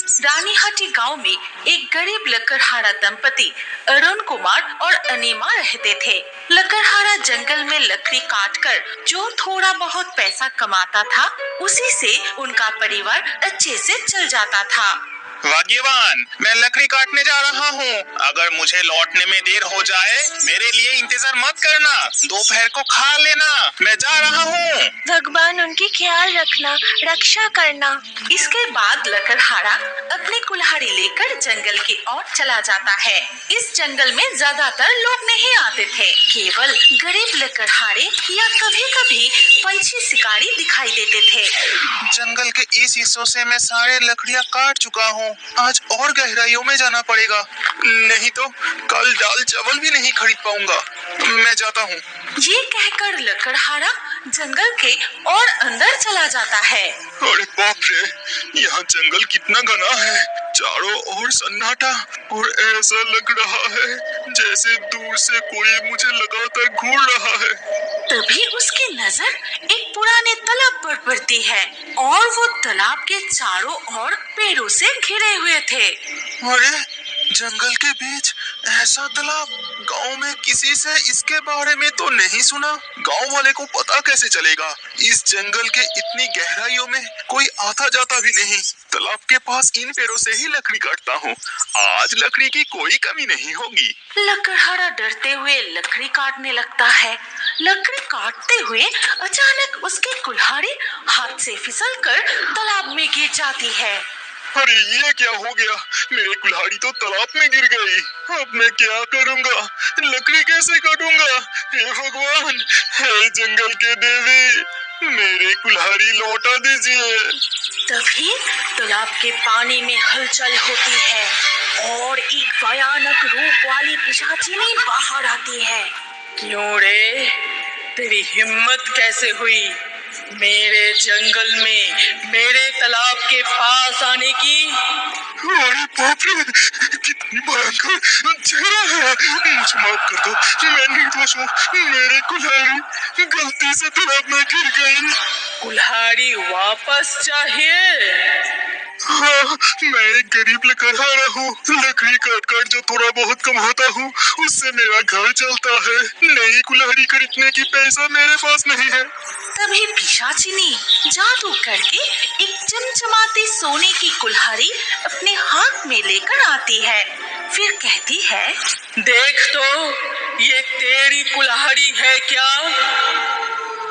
रानीहाटी गांव में एक गरीब लकड़हारा दंपति अरुण कुमार और अनीमा रहते थे। लकड़हारा जंगल में लकड़ी काटकर जो थोड़ा बहुत पैसा कमाता था, उसी से उनका परिवार अच्छे से चल जाता था। भाग्यवान, मैं लकड़ी काटने जा रहा हूँ। अगर मुझे लौटने में देर हो जाए, मेरे लिए इंतजार मत करना। दोपहर को खा लेना, मैं जा रहा हूँ। भगवान उनकी ख्याल रखना, रक्षा करना। इसके बाद लकड़हारा अपनी कुल्हाड़ी लेकर जंगल की ओर चला जाता है। इस जंगल में ज्यादातर लोग नहीं आते थे, केवल गरीब लकड़हारे या कभी कभी पंछी शिकारी दिखाई देते थे। जंगल के इस हिस्सों से मैं सारे लकड़ियाँ काट चुका हूँ। आज और गहराइयों में जाना पड़ेगा, नहीं तो कल दाल चावल भी नहीं खरीद पाऊंगा। मैं जाता हूँ। ये कहकर लकड़हारा जंगल के और अंदर चला जाता है। अरे बाप रे, यहाँ जंगल कितना घना है। चारों ओर सन्नाटा और ऐसा लग रहा है जैसे दूर से कोई मुझे लगातार घूर रहा है। तभी उसकी नजर एक पुराने तालाब पर पड़ती है और वो तालाब के चारों ओर पेड़ों से घिरे हुए थे। अरे जंगल के बीच ऐसा तालाब, गांव में किसी से इसके बारे में तो नहीं सुना। गांव वाले को पता कैसे चलेगा? इस जंगल के इतनी गहराइयों में कोई आता जाता भी नहीं। तालाब के पास इन पेड़ों से ही लकड़ी काटता हूँ। आज लकड़ी की कोई कमी नहीं होगी। लकड़हारा डरते हुए लकड़ी काटने लगता है। लकड़ी काटते हुए अचानक उसकी कुल्हाड़ी हाथ से फिसलकर तालाब में गिर जाती है। अरे ये क्या हो गया? मेरी कुल्हाड़ी तो तालाब में गिर गई। अब मैं क्या करूँगा? लकड़ी कैसे काटूंगा? हे भगवान, हे जंगल के देवी, मेरी कुल्हाड़ी लौटा दीजिए। तभी तालाब के पानी में हलचल होती है और एक भयानक रूप वाली पिशाचिनी बाहर आती है। क्यों रे, तेरी हिम्मत कैसे हुई मेरे जंगल में मेरे तालाब के पास आने की? अरे बाप रे, कितनी भयंकर चेहरा है। मुझे माफ कर दो, मैं निर्दोष हूँ। मेरी कुल्हाड़ी गलती से तालाब में गिर गई। कुल्हाड़ी वापस चाहिए? हाँ, मैं एक गरीब लकड़हारा हूँ। लकड़ी काट काट जो थोड़ा बहुत कमाता हूँ, उससे मेरा घर चलता है। नई कुल्हाड़ी खरीदने की पैसा मेरे पास नहीं है। तभी पिशाचिनी जादू करके एक चमचमाती सोने की कुल्हाड़ी अपने हाथ में लेकर आती है। फिर कहती है, देख तो, ये तेरी कुल्हाड़ी है क्या?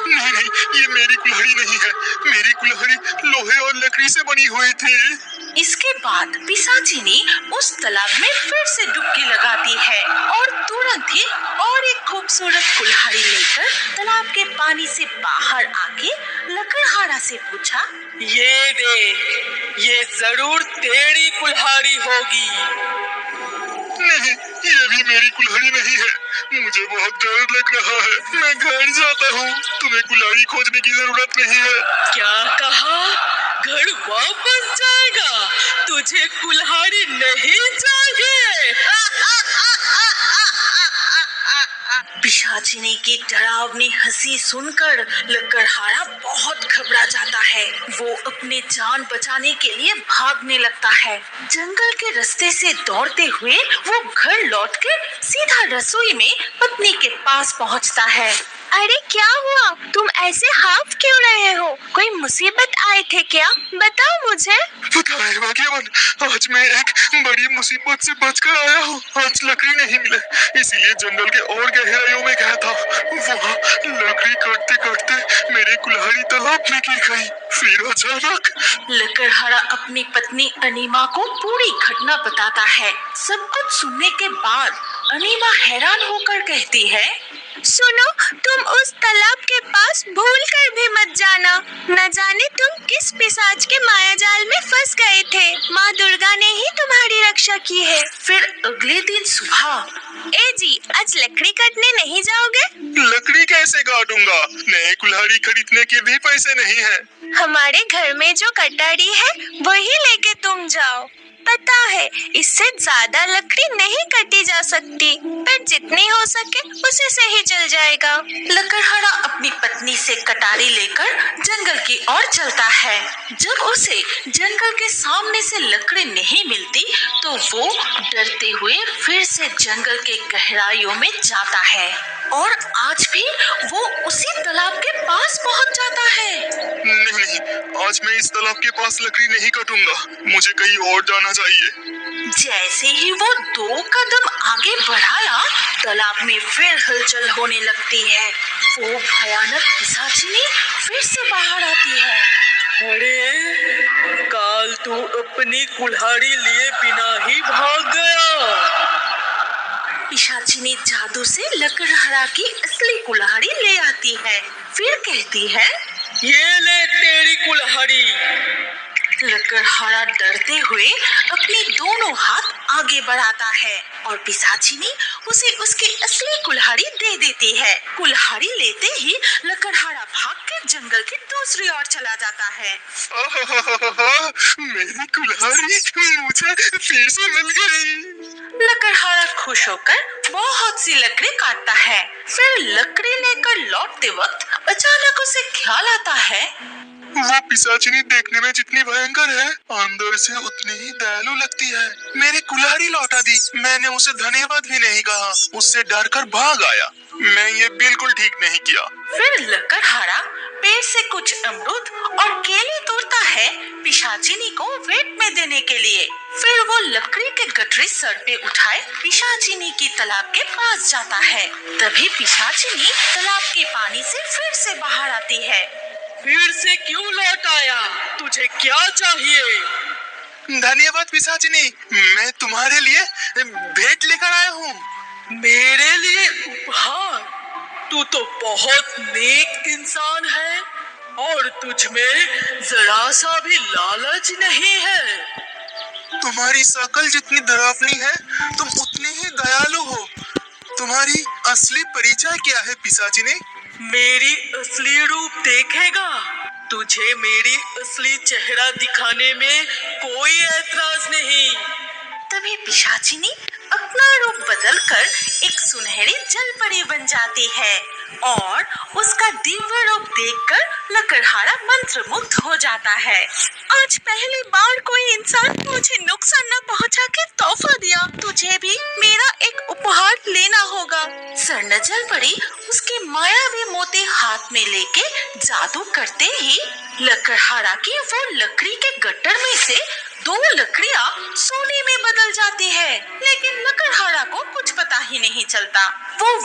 नहीं, ये मेरी कुल्हाड़ी नहीं है। मेरी कुल्हाड़ी लोहे और लकड़ी से बनी हुई थी। इसके बाद पिशाचिनी उस तालाब में फिर से डुबकी लगाती है और तुरंत ही और एक खूबसूरत कुल्हाड़ी लेकर तालाब के पानी से बाहर आके लकड़हारा से पूछा, ये देख, ये जरूर तेरी कुल्हाड़ी होगी। नहीं, ये भी मेरी कुल्हाड़ी नहीं है। मुझे बहुत डर लग रहा है। मैं घर जाता हूँ। तुम्हें कुल्हाड़ी खोजने की जरूरत नहीं है। क्या कहा? घर वापस जाएगा? तुझे कुल्हाड़ी नहीं चाहिए? पिशाचिनी की डरावनी हंसी सुनकर लकड़हारा बहुत घबरा जाता है। वो अपने जान बचाने के लिए भागने लगता है। जंगल के रास्ते से दौड़ते हुए वो घर लौटकर सीधा रसोई में पत्नी के पास पहुंचता है। अरे क्या हुआ? तुम ऐसे हाफ क्यों रहे हो? कोई मुसीबत आए थे क्या? बताओ मुझे। पता है भाग्यवान, आज मैं एक बड़ी मुसीबत से बचकर आया हूँ। आज लकड़ी नहीं मिले, इसीलिए जंगल के और गहराइयों में गया था। वहाँ लकड़ी काटते काटते मेरी कुल्हाड़ी तालाब में गिर गई। फिर अचानक लकड़हारा अपनी पत्नी अनीमा को पूरी घटना बताता है। सब कुछ सुनने के बाद अनीमा हैरान होकर कहती है, सुनो, तुम उस तालाब के पास भूल कर भी मत जाना। न जाने तुम किस पिशाच के माया जाल में फंस गए थे। माँ दुर्गा ने ही तुम्हारी रक्षा की है। फिर अगले दिन सुबह, ए जी, आज लकड़ी काटने नहीं जाओगे? लकड़ी कैसे काटूंगा? नई कुल्हाड़ी खरीदने के भी पैसे नहीं है। हमारे घर में जो कटारी है वही लेके तुम जाओ। पता है इससे ज्यादा लकड़ी नहीं कटी जा सकती, पर जितनी हो सके उसी से ही चल जाएगा। लकड़हारा अपनी पत्नी से कटारी लेकर जंगल की ओर चलता है। जब उसे जंगल के सामने से लकड़ी नहीं मिलती तो वो डरते हुए फिर से जंगल के गहराइयों में जाता है और आज भी वो उसी तालाब के पास पहुंच जाता है। नहीं, आज मैं इस तालाब के पास लकड़ी नहीं काटूंगा, मुझे कहीं और जाना चाहिए। जैसे ही वो 2 कदम आगे बढ़ाया, तालाब में फिर हलचल होने लगती है। वो भयानक पिशाचिनी फिर से बाहर आती है। अरे काल तू अपनी कुल्हाड़ी लिए बिना ही भाग गया। पिशाचिनी जादू से लकड़हारा की असली कुल्हाड़ी ले आती है। फिर कहती है, ये ले तेरी कुल्हाड़ी। लकड़हारा डरते हुए अपने दोनों हाथ आगे बढ़ाता है और पिशाचिनी उसे उसकी असली कुल्हाड़ी दे देती है। कुल्हाड़ी लेते ही लकड़हारा भाग के जंगल की दूसरी ओर चला जाता है। मेरी कुल्हाड़ी मुझे फिर से मिल गई। लकड़हारा खुश होकर बहुत सी लकड़ी काटता है। फिर लकड़ी लेकर लौटते वक्त अचानक उसे ख्याल आता है, वो पिशाचिनी देखने में जितनी भयंकर है, अंदर से उतनी ही दयालु लगती है। मेरी कुल्हाड़ी लौटा दी। मैंने उसे धन्यवाद भी नहीं कहा, उससे डरकर भाग आया। मैं ये बिल्कुल ठीक नहीं किया। फिर लकड़हारा पेड़ से कुछ अमरूद और केले तोड़ता है पिशाचिनी को वेट में देने के लिए। फिर वो लकड़ी के गठरी सर पे उठाए पिशाचिनी की तालाब के पास जाता है। तभी पिशाचिनी तालाब के पानी से फिर से बाहर आती है। फिर से क्यों लौट आया? तुझे क्या चाहिए? धन्यवाद पिशाचिनी, मैं तुम्हारे लिए भेंट लेकर आया हूँ। मेरे लिए उपहार? तू तो बहुत नेक इंसान है और तुझ में जरा सा भी लालच नहीं है। तुम्हारी शकल जितनी डरावनी है, तुम उतनी ही दयालु हो। तुम्हारी असली परिचय क्या है पिशाचिनी? मेरी असली रूप देखेगा? तुझे मेरी असली चेहरा दिखाने में कोई ऐतराज नहीं। तभी पिशाचिनी अपना रूप बदलकर एक सुनहरी जलपरी बन जाती है और उसका दिव्य रूप देखकर लकड़हारा मंत्रमुग्ध हो जाता है। आज पहली बार कोई इंसान मुझे नुकसान न पहुंचा के तोहफा दिया। तुझे भी मेरा एक उपहार लेना होगा। स्वर्ण जलपरी उसके मायावी मोती हाथ में लेके जादू करते ही लकड़हारा की वो लकड़ी के गट्टर में से 2 लकड़ियां सोने में बदल जाती है। लेकिन लकड़हारा को कुछ पता ही नहीं चलता। वो